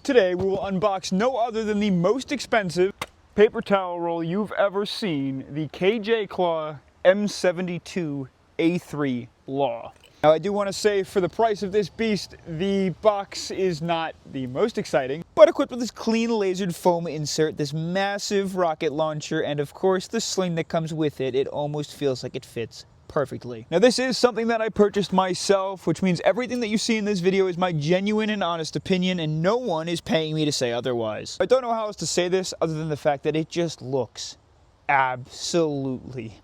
Today we will unbox no other than the most expensive paper towel roll you've ever seen, the CLAW M72A3 LAW. Now I do want to say, for the price of this beast, the box is not the most exciting, but equipped with this clean lasered foam insert, this massive rocket launcher, and of course the sling that comes with it, it almost feels like it fits perfectly. Now this is something that I purchased myself, which means everything that you see in this video is my genuine and honest opinion, and no one is paying me to say otherwise. I don't know how else to say this other than the fact that it just looks absolutely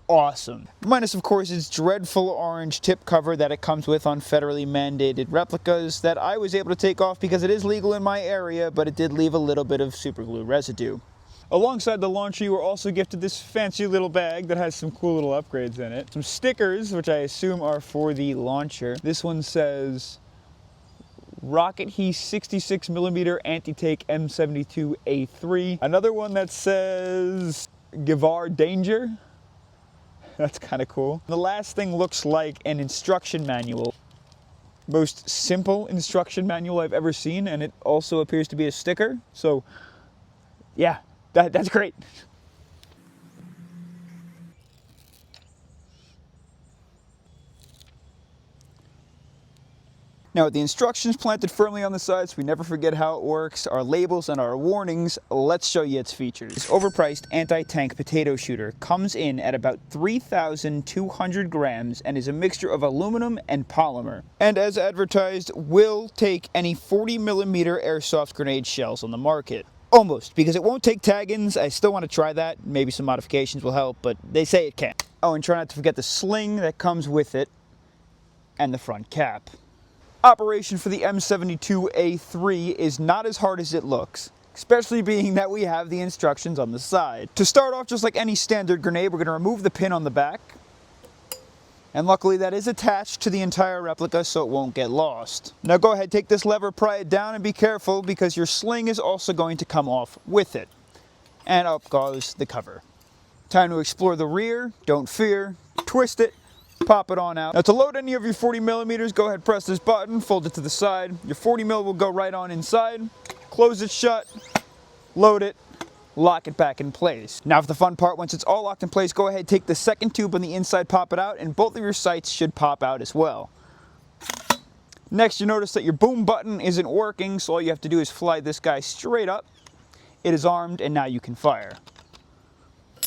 awesome. Minus, of course, its dreadful orange tip cover that it comes with on federally mandated replicas that I was able to take off because it is legal in my area, but it did leave a little bit of superglue residue. Alongside the launcher, you were also gifted this fancy little bag that has some cool little upgrades in it. Some stickers, which I assume are for the launcher. This one says Rocket He 66mm Anti-Tank M72A3. Another one that says Givar Danger. That's kind of cool. The last thing looks like an instruction manual. Most simple instruction manual I've ever seen, and it also appears to be a sticker. So, yeah, that's great. Now, with the instructions planted firmly on the side so we never forget how it works, our labels and our warnings, let's show you its features. This overpriced anti-tank potato shooter comes in at about 3,200 grams and is a mixture of aluminum and polymer. And as advertised, will take any 40mm airsoft grenade shells on the market. Almost, because it won't take tag-ins. I still want to try that. Maybe some modifications will help, but they say it can. Oh, and try not to forget the sling that comes with it and the front cap. Operation for the M72A3 is not as hard as it looks, especially being that we have the instructions on the side. To start off, just like any standard grenade, we're going to remove the pin on the back. And luckily that is attached to the entire replica so it won't get lost. Now go ahead, take this lever, pry it down, and be careful because your sling is also going to come off with it. And up goes the cover. Time to explore the rear. Don't fear. Twist it. Pop it on out. Now to load any of your 40mm, go ahead, press this button, fold it to the side. Your 40mm will go right on inside. Close it shut, load it, lock it back in place. Now for the fun part, once it's all locked in place, go ahead, take the second tube on the inside, pop it out, and both of your sights should pop out as well. Next, you notice that your boom button isn't working, so all you have to do is fly this guy straight up. It is armed, and now you can fire.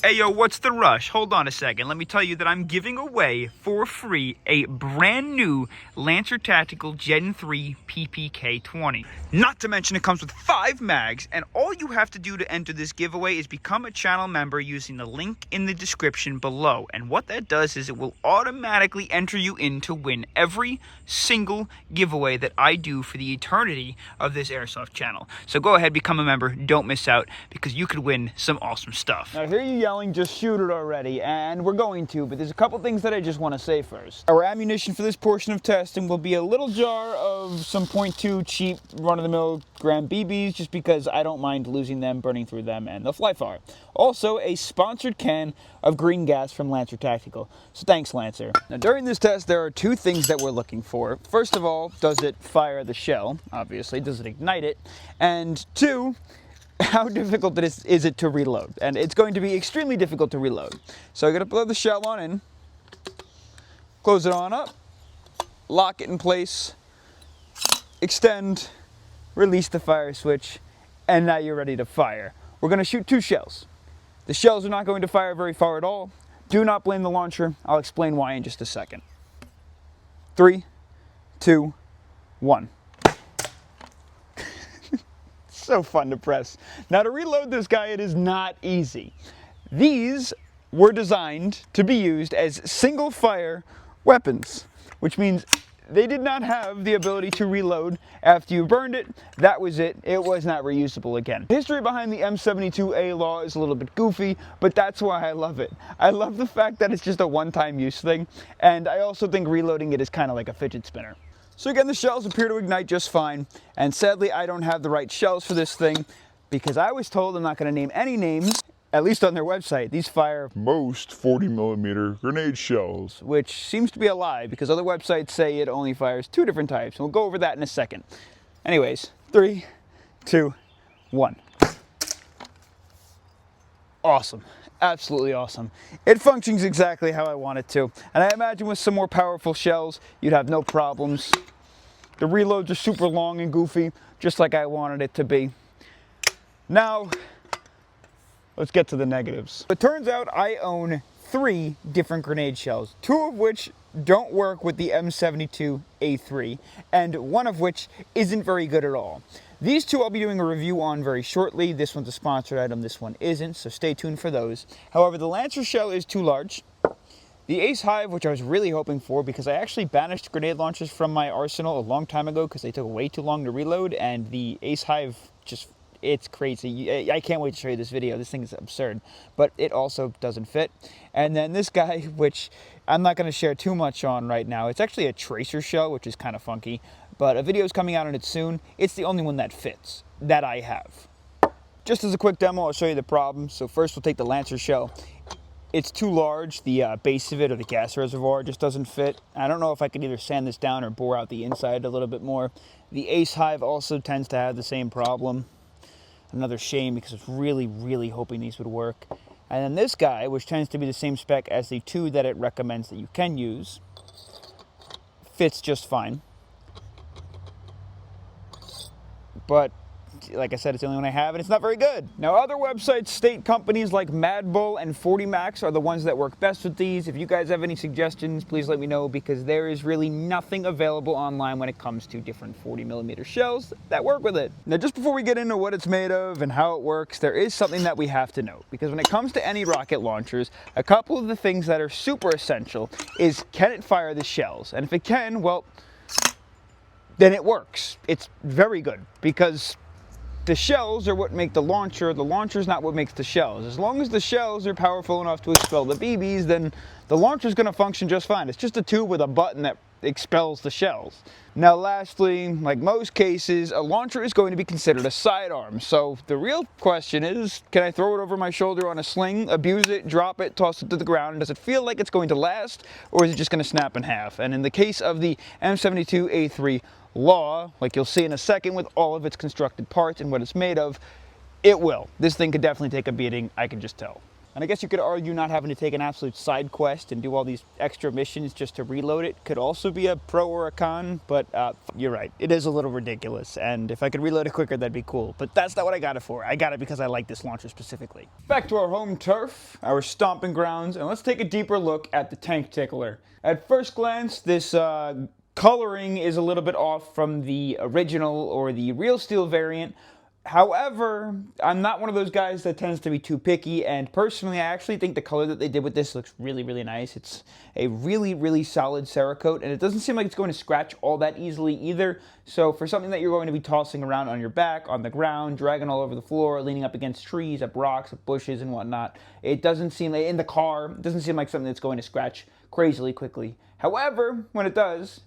Hey yo, what's the rush? Hold on a second. Let me tell you that I'm giving away for free a brand new Lancer Tactical Gen 3 PPK-20. Not to mention it comes with 5 mags, and all you have to do to enter this giveaway is become a channel member using the link in the description below. And what that does is it will automatically enter you in to win every single giveaway that I do for the eternity of this Airsoft channel. So go ahead, become a member, don't miss out, because you could win some awesome stuff. Now here you yelling, just shoot it already, and we're going to, but there's a couple things that I just want to say first. Our ammunition for this portion of testing will be a little jar of some .2 cheap run-of-the-mill gram BBs, just because I don't mind losing them, burning through them, and they'll fly far. Also, a sponsored can of green gas from Lancer Tactical. So thanks, Lancer. Now during this test, there are 2 things that we're looking for. First of all, does it fire the shell? Obviously, does it ignite it? And 2, how difficult is it to reload? And it's going to be extremely difficult to reload. So you're going to blow the shell on in, close it on up, lock it in place, extend, release the fire switch, and now you're ready to fire. We're going to shoot 2 shells. The shells are not going to fire very far at all. Do not blame the launcher. I'll explain why in just a second. 3, 2, 1. So fun to press. Now to reload this guy, it is not easy. These were designed to be used as single fire weapons, which means they did not have the ability to reload after you burned it. That was it. It was not reusable again. The history behind the M72A LAW is a little bit goofy, but that's why I love it. I love the fact that it's just a one-time use thing, and I also think reloading it is kind of like a fidget spinner. So again, the shells appear to ignite just fine, and sadly I don't have the right shells for this thing because I was told, I'm not going to name any names, at least on their website, these fire most 40mm grenade shells, which seems to be a lie because other websites say it only fires 2 different types, and we'll go over that in a second. Anyways, 3, 2, 1. Awesome. Absolutely awesome. It functions exactly how I want it to. And I imagine with some more powerful shells, you'd have no problems. The reloads are super long and goofy, just like I wanted it to be. Now, let's get to the negatives. It turns out I own 3 different grenade shells, 2 of which don't work with the M72A3, and 1 of which isn't very good at all. These 2 I'll be doing a review on very shortly. This one's a sponsored item, this one isn't, so stay tuned for those. However, the Lancer shell is too large. The Ace Hive, which I was really hoping for, because I actually banished grenade launchers from my arsenal a long time ago because they took way too long to reload, and the Ace Hive just, it's crazy. I can't wait to show you this video. This thing is absurd, but it also doesn't fit. And then this guy, which I'm not going to share too much on right now. It's actually a tracer shell, which is kind of funky, but a video is coming out on it soon. It's the only one that fits, that I have. Just as a quick demo, I'll show you the problem. So first we'll take the Lancer shell. It's too large. The base of it, or the gas reservoir, just doesn't fit. I don't know if I could either sand this down or bore out the inside a little bit more. The Ace Hive also tends to have the same problem. Another shame, because I was really, really hoping these would work. And then this guy, which tends to be the same spec as the 2 that it recommends that you can use, fits just fine. But like I said, it's the only one I have, and it's not very good. Now, other websites state companies like Mad Bull and 40 Max are the ones that work best with these. If you guys have any suggestions, please let me know, because there is really nothing available online when it comes to different 40mm shells that work with it. Now, just before we get into what it's made of and how it works, there is something that we have to note, because when it comes to any rocket launchers, a couple of the things that are super essential is, can it fire the shells? And if it can, well, then it works. It's very good, because the shells are what make the launcher's not what makes the shells. As long as the shells are powerful enough to expel the BBs, then the launcher's going to function just fine. It's just a tube with a button that expels the shells. Now lastly, like most cases, a launcher is going to be considered a sidearm. So the real question is, can I throw it over my shoulder on a sling, abuse it, drop it, toss it to the ground? Does it feel like it's going to last, or is it just going to snap in half? And in the case of the M72A3 LAW, like you'll see in a second with all of its constructed parts and what it's made of, it will. This thing could definitely take a beating, I can just tell. And I guess you could argue not having to take an absolute side quest and do all these extra missions just to reload it could also be a pro or a con, but you're right, it is a little ridiculous, and if I could reload it quicker, that'd be cool. But that's not what I got it for. I got it because I like this launcher specifically. Back to our home turf, our stomping grounds, and let's take a deeper look at the tank tickler. At first glance, this coloring is a little bit off from the original or the real steel variant. However, I'm not one of those guys that tends to be too picky, and personally I actually think the color that they did with this looks really, really nice. It's a really, really solid Cerakote, and it doesn't seem like it's going to scratch all that easily either. So for something that you're going to be tossing around on your back, on the ground, dragging all over the floor, leaning up against trees, up rocks, up bushes and whatnot, it doesn't seem like, in the car, it doesn't seem like something that's going to scratch crazily quickly. However, when it does,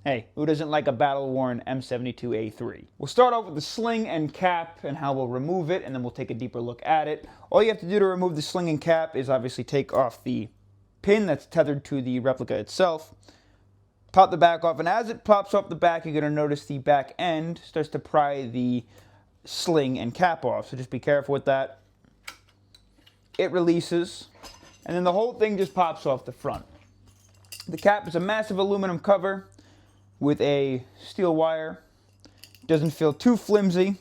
hey, who doesn't like a battle-worn M72A3? We'll start off with the sling and cap and how we'll remove it, and then we'll take a deeper look at it. All you have to do to remove the sling and cap is obviously take off the pin that's tethered to the replica itself, pop the back off, and as it pops off the back, you're going to notice the back end starts to pry the sling and cap off, so just be careful with that. It releases, and then the whole thing just pops off the front. The cap is a massive aluminum cover with a steel wire. Doesn't feel too flimsy,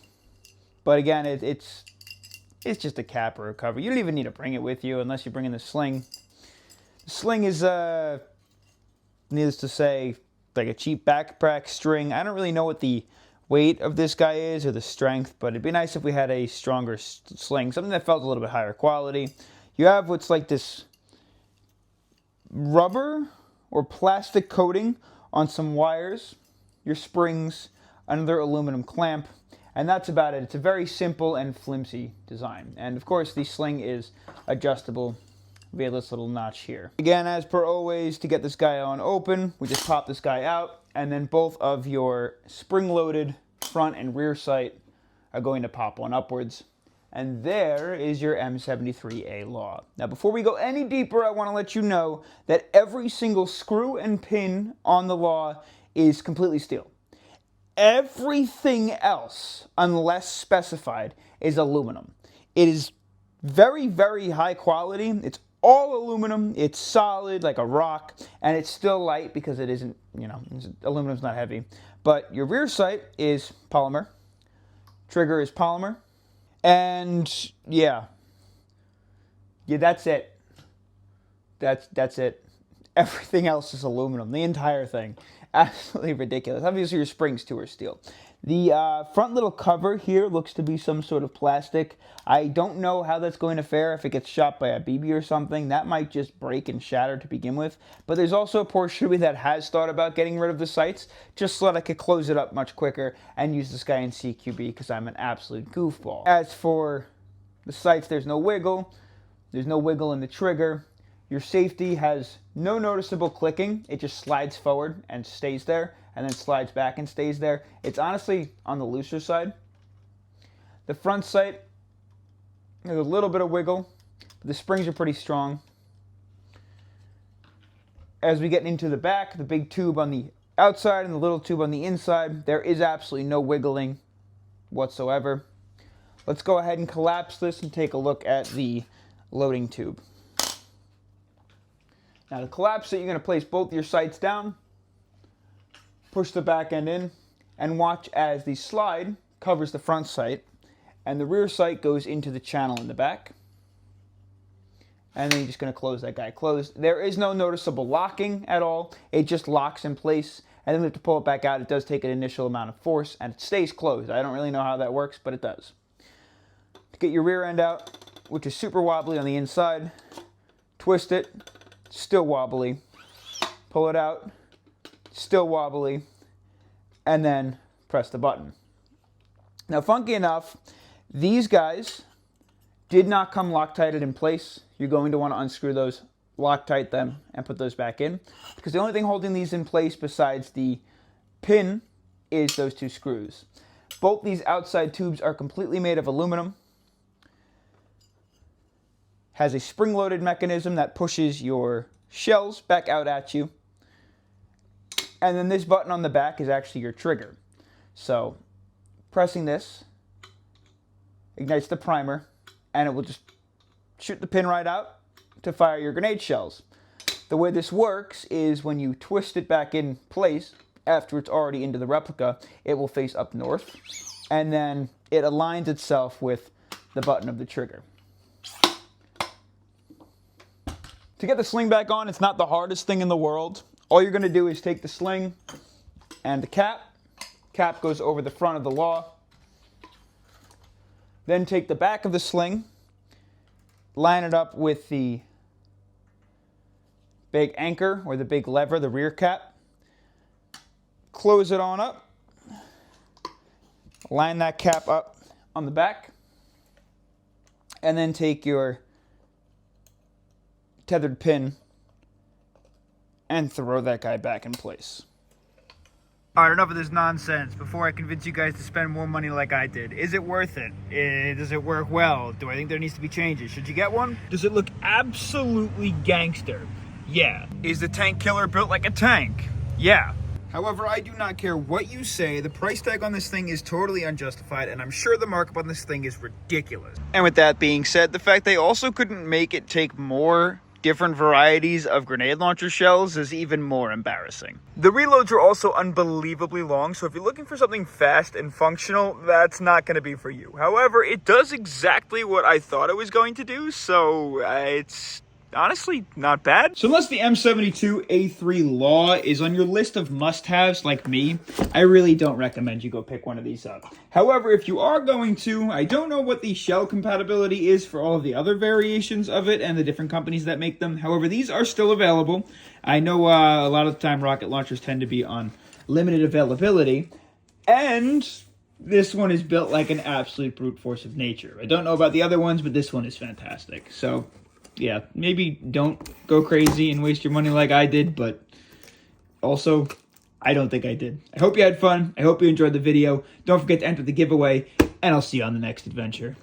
but again, it's just a cap or a cover. You don't even need to bring it with you unless you bring in the sling. The sling is, needless to say, like a cheap backpack string. I don't really know what the weight of this guy is or the strength, but it'd be nice if we had a stronger sling, something that felt a little bit higher quality. You have what's like this rubber or plastic coating on some wires, your springs, another aluminum clamp, and that's about it. It's a very simple and flimsy design. And of course, the sling is adjustable via this little notch here. Again, as per always, to get this guy on open, we just pop this guy out, and then both of your spring-loaded front and rear sight are going to pop on upwards. And there is your M73A LAW. Now, before we go any deeper, I want to let you know that every single screw and pin on the LAW is completely steel. Everything else, unless specified, is aluminum. It is very, very high quality. It's all aluminum. It's solid like a rock, and it's still light because it isn't, aluminum's not heavy. But your rear sight is polymer. Trigger is polymer. And yeah, that's it. That's it. Everything else is aluminum. The entire thing. Absolutely ridiculous. Obviously your springs too are steel. The front little cover here looks to be some sort of plastic. I don't know how that's going to fare if it gets shot by a BB or something. That might just break and shatter to begin with. But there's also a portion of me that has thought about getting rid of the sights just so that I could close it up much quicker and use this guy in CQB because I'm an absolute goofball. As for the sights, there's no wiggle. There's no wiggle in the trigger. Your safety has no noticeable clicking. It just slides forward and stays there, and then slides back and stays there. It's honestly on the looser side. The front sight, there's a little bit of wiggle. But the springs are pretty strong. As we get into the back, the big tube on the outside and the little tube on the inside, there is absolutely no wiggling whatsoever. Let's go ahead and collapse this and take a look at the loading tube. Now to collapse it, you're going to place both your sights down, push the back end in, and watch as the slide covers the front sight, and the rear sight goes into the channel in the back. And then you're just going to close that guy closed. There is no noticeable locking at all. It just locks in place, and then we have to pull it back out. It does take an initial amount of force, and it stays closed. I don't really know how that works, but it does. To get your rear end out, which is super wobbly on the inside, twist it. Still wobbly. Pull it out. Still wobbly. And then press the button. Now, funky enough, these guys did not come Loctited in place. You're going to want to unscrew those, Loctite them, and put those back in. Because the only thing holding these in place besides the pin is those two screws. Both these outside tubes are completely made of aluminum. Has a spring-loaded mechanism that pushes your shells back out at you. And then this button on the back is actually your trigger. So, pressing this ignites the primer, and it will just shoot the pin right out to fire your grenade shells. The way this works is when you twist it back in place, after it's already into the replica, it will face up north, and then it aligns itself with the button of the trigger. To get the sling back on, it's not the hardest thing in the world. All you're going to do is take the sling and the cap. Cap goes over the front of the LAW. Then take the back of the sling, line it up with the big anchor or the big lever, the rear cap. Close it on up. Line that cap up on the back. And then take your tethered pin and throw that guy back in place. Alright, enough of this nonsense before I convince you guys to spend more money like I did. Is it worth it? Does it work well? Do I think there needs to be changes? Should you get one? Does it look absolutely gangster? Yeah. Is the tank killer built like a tank? Yeah. However, I do not care what you say. The price tag on this thing is totally unjustified, and I'm sure the markup on this thing is ridiculous. And with that being said, the fact they also couldn't make it take more different varieties of grenade launcher shells is even more embarrassing. The reloads are also unbelievably long, so if you're looking for something fast and functional, that's not going to be for you. However, it does exactly what I thought it was going to do, so it's honestly not bad. So unless the M72A3 LAW is on your list of must-haves like me, I really don't recommend you go pick one of these up. However, if you are going to, I don't know what the shell compatibility is for all of the other variations of it and the different companies that make them. However, these are still available. I know a lot of the time rocket launchers tend to be on limited availability, and this one is built like an absolute brute force of nature. I don't know about the other ones, but this one is fantastic. So yeah, maybe don't go crazy and waste your money like I did, but also, I don't think I did. I hope you had fun. I hope you enjoyed the video. Don't forget to enter the giveaway, and I'll see you on the next adventure.